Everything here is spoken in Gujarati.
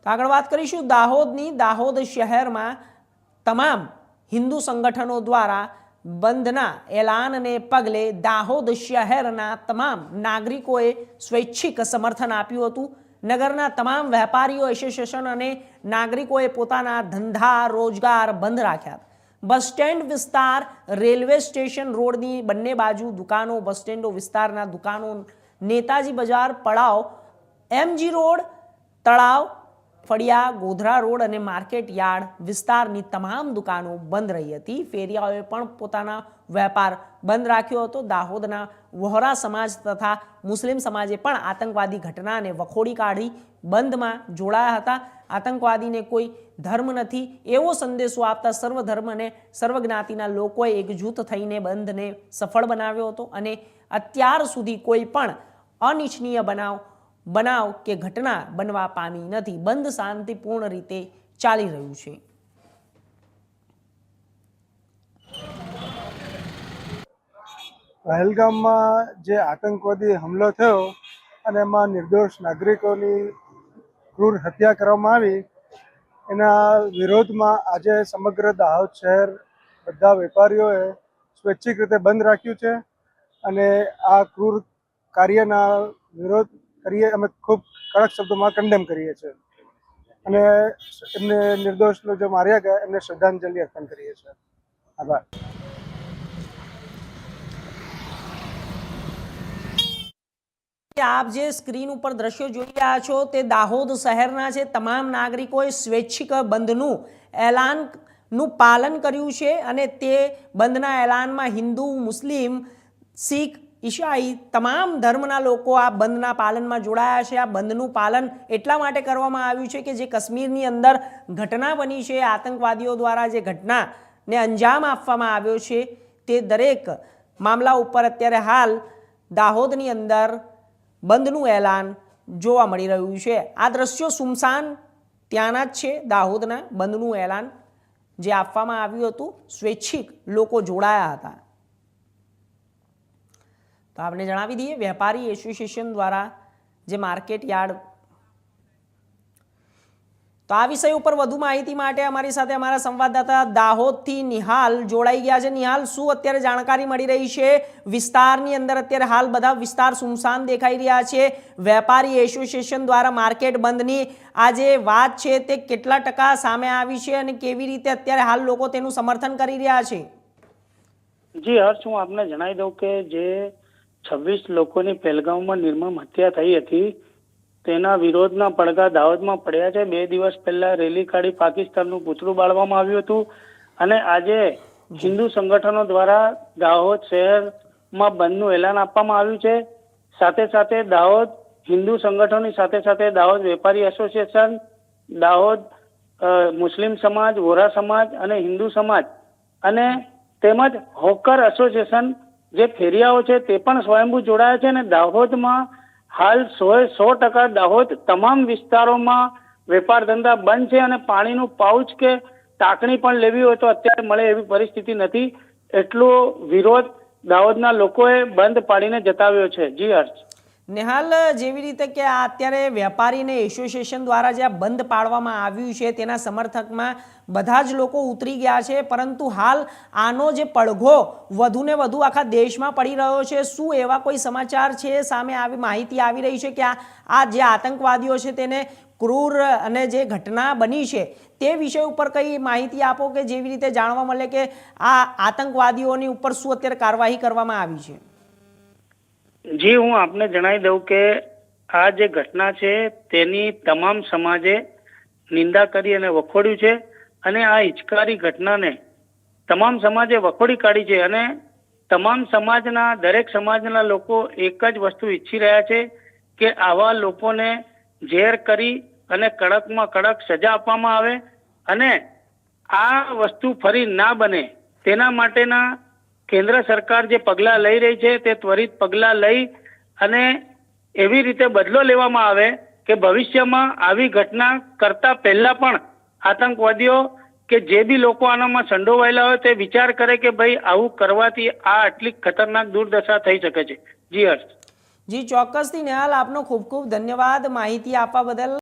તો આગળ વાત કરીશું દાહોદની। દાહોદ શહેરમાં તમામ હિન્દુ સંગઠનો દ્વારા બંધના એલાનને પગલે દાહોદ શહેરના તમામ નાગરિકોએ સ્વૈચ્છિક સમર્થન આપ્યું હતું। નગરના તમામ વેપારીઓ એસોસિએશન અને નાગરિકોએ પોતાના ધંધા રોજગાર બંધ રાખ્યા। બસ સ્ટેન્ડ વિસ્તાર, રેલવે સ્ટેશન રોડની બંને બાજુ દુકાનો, બસ સ્ટેન્ડો વિસ્તારના દુકાનો, નેતાજી બજાર, પડાવ, એમજી રોડ, તળાવ, ફળિયા, ગોધરા રોડ અને માર્કેટ યાર્ડ વિસ્તારની તમામ દુકાનો બંધ રહી હતી। ફેરિયાઓએ પણ પોતાના વેપાર બંધ રાખ્યો હતો। દાહોદના વહોરા સમાજ તથા મુસ્લિમ સમાજે પણ આતંકવાદી ઘટનાને વખોડી કાઢી બંધમાં જોડાયા હતા। આતંકવાદીને કોઈ ધર્મ નથી એવો સંદેશો આપતા સર્વ ધર્મ અને સર્વ જ્ઞાતિના લોકોએ એકજૂથ થઈને બંધને સફળ બનાવ્યો હતો અને અત્યાર સુધી કોઈ પણ અનિચ્છનીય બનાવ કે ઘટના બનવા પામી નથી। બંધ શાંતિપૂર્ણ રીતે ચાલી રહ્યું છે। પહેલગામમાં જે આતંકવાદી હુમલો થયો અને એમાં નિર્દોષ નાગરિકોની ક્રૂર હત્યા કરવામાં આવી, એના વિરોધમાં આજે સમગ્ર દાહોદ શહેર બધા વેપારીઓએ સ્વૈચ્છિક રીતે બંધ રાખ્યું છે અને આ ક્રૂર કાર્યના વિરોધ કરીએ અમે ખૂબ કડક શબ્દોમાં કન્ડેમ કરીએ છીએ અને એમને નિર્દોષ જે માર્યા ગયા એમને શ્રદ્ધાંજલિ અર્પણ કરીએ છીએ। આભાર। आप जे स्क्रीन पर दृश्यों જોઈ રહ્યા છો તે દાહોદ શહેરના છે। તમામ નાગરિકોએ સ્વૈચ્છિક બંધનું એલાનનું પાલન કર્યું છે અને તે બંધના એલાનમાં હિન્દુ, મુસ્લિમ, શીખ, ઈસાઈ તમામ ધર્મના લોકો આ બંધના પાલનમાં જોડાયા છે। આ બંધનું પાલન એટલા માટે કરવામાં આવ્યું છે કે જે કાશ્મીરની અંદર ઘટના બની છે, આતંકવાદીઓ દ્વારા જે ઘટનાને અંજામ આપવામાં આવ્યો છે તે દરેક મામલા ઉપર અત્યારે હાલ દાહોદની અંદર બંધનું એલાન જોવા મળી રહ્યું છે। આ દ્રશ્યો સુમસાન ત્યાંના જ છે। દાહોદના બંધનું એલાન જે આપવામાં આવ્યું હતું, સ્વૈચ્છિક લોકો જોડાયા હતા। તો આપણે જણાવી દઈએ વેપારી એસોસિએશન દ્વારા જે માર્કેટ યાર્ડ, તો આ વિષય ઉપર વધુ માહિતી માટે અમારી સાથે અમારા સંવાદદાતા દાહોદથી નિહાલ જોડાઈ ગયા છે। નિહાલ, શું અત્યારે જાણકારી મળી રહી છે વિસ્તારની અંદર? અત્યારે હાલ બધા વિસ્તાર સુમસાન દેખાઈ રહ્યા છે। વેપારી એસોસિએશન દ્વારા માર્કેટ બંધની આ જે વાત છે તે કેટલા ટકા સામે આવી છે અને કેવી રીતે અત્યારે હાલ લોકો તેનું સમર્થન કરી રહ્યા છે? જી હર્ષ, હું આપને જણાવી દઉં કે જે 26 લોકોની પહેલગામમાં નિર્મમ હત્યા થઈ હતી તેના વિરોધના પડઘા દાહોદમાં પડ્યા છે। 2 દિવસ પહેલા રેલી કાઢી પાકિસ્તાનનું પૂતળું બાળવામાં આવ્યું હતું અને આજે હિન્દુ સંગઠનો દ્વારા દાહોદ શહેરમાં બંધનું એલાન આપવામાં આવ્યું છે। સાથે સાથે દાહોદ હિન્દુ સંગઠનોની સાથે સાથે દાહોદ વેપારી એસોસિએશન, દાહોદ મુસ્લિમ સમાજ, વોરા સમાજ અને હિન્દુ સમાજ અને તેમજ હોકર એસોસિએશન જે ફેરિયાઓ છે તે પણ સ્વયંભૂ જોડાયા છે અને દાહોદમાં હાલ 100% દાહોદ તમામ વિસ્તારોમાં વેપાર ધંધા બંધ છે અને પાણીનું પાઉચ કે ટાંકણી પણ લેવી હોય તો અત્યારે મળે એવી પરિસ્થિતિ નથી। એટલો વિરોધ દાહોદના લોકોએ બંધ પાડીને જતાવ્યો છે। જી હર્ષ। નિહાલ, જેવી રીતે કે આ અત્યારે વેપારીને એસોસિએશન દ્વારા જે આ બંધ પાડવામાં આવ્યું છે તેના સમર્થકમાં બધા જ લોકો ઉતરી ગયા છે, પરંતુ હાલ આનો જે પડઘો વધુને વધુ આખા દેશમાં પડી રહ્યો છે। શું એવા કોઈ સમાચાર છે, સામે આવી માહિતી આવી રહી છે કે આ જે આતંકવાદીઓ છે તેને ક્રૂર અને જે ઘટના બની છે તે વિષય ઉપર કઈ માહિતી આપો કે જેવી રીતે જાણવા મળે કે આ આતંકવાદીઓની ઉપર શું અત્યારે કાર્યવાહી કરવામાં આવી છે? જી, હું આપને જણાવી દઉં કે આ જે ઘટના છે તેની તમામ સમાજે નિંદા કરી અને વખોડ્યું છે અને આ હિચકારી ઘટનાને તમામ સમાજે વખોડી કાઢી છે અને તમામ સમાજના દરેક સમાજના લોકો એક જ વસ્તુ ઈચ્છી રહ્યા છે કે આવા લોકોને ઝેર કરી અને કડકમાં કડક સજા આપવામાં આવે અને આ વસ્તુ ફરી ના બને તેના માટેના કેન્દ્ર સરકાર જે પગલાં લઈ રહી છે તે ત્વરિત પગલાં લઈ અને એવી રીતે બદલો લેવામાં આવે કે ભવિષ્યમાં આવી ઘટના કરતા પહેલા પણ આતંકવાદીઓ કે જે બી લોકો આનામાં સંડોવાયેલા હોય તે વિચાર કરે કે ભાઈ આવું કરવાથી આ આટલી ખતરનાક દુર્દશા થઈ શકે છે। જી હર્ષ। જી ચોક્કસથી નિહાલ, આપનો ખૂબ ખૂબ ધન્યવાદ માહિતી આપવા બદલ।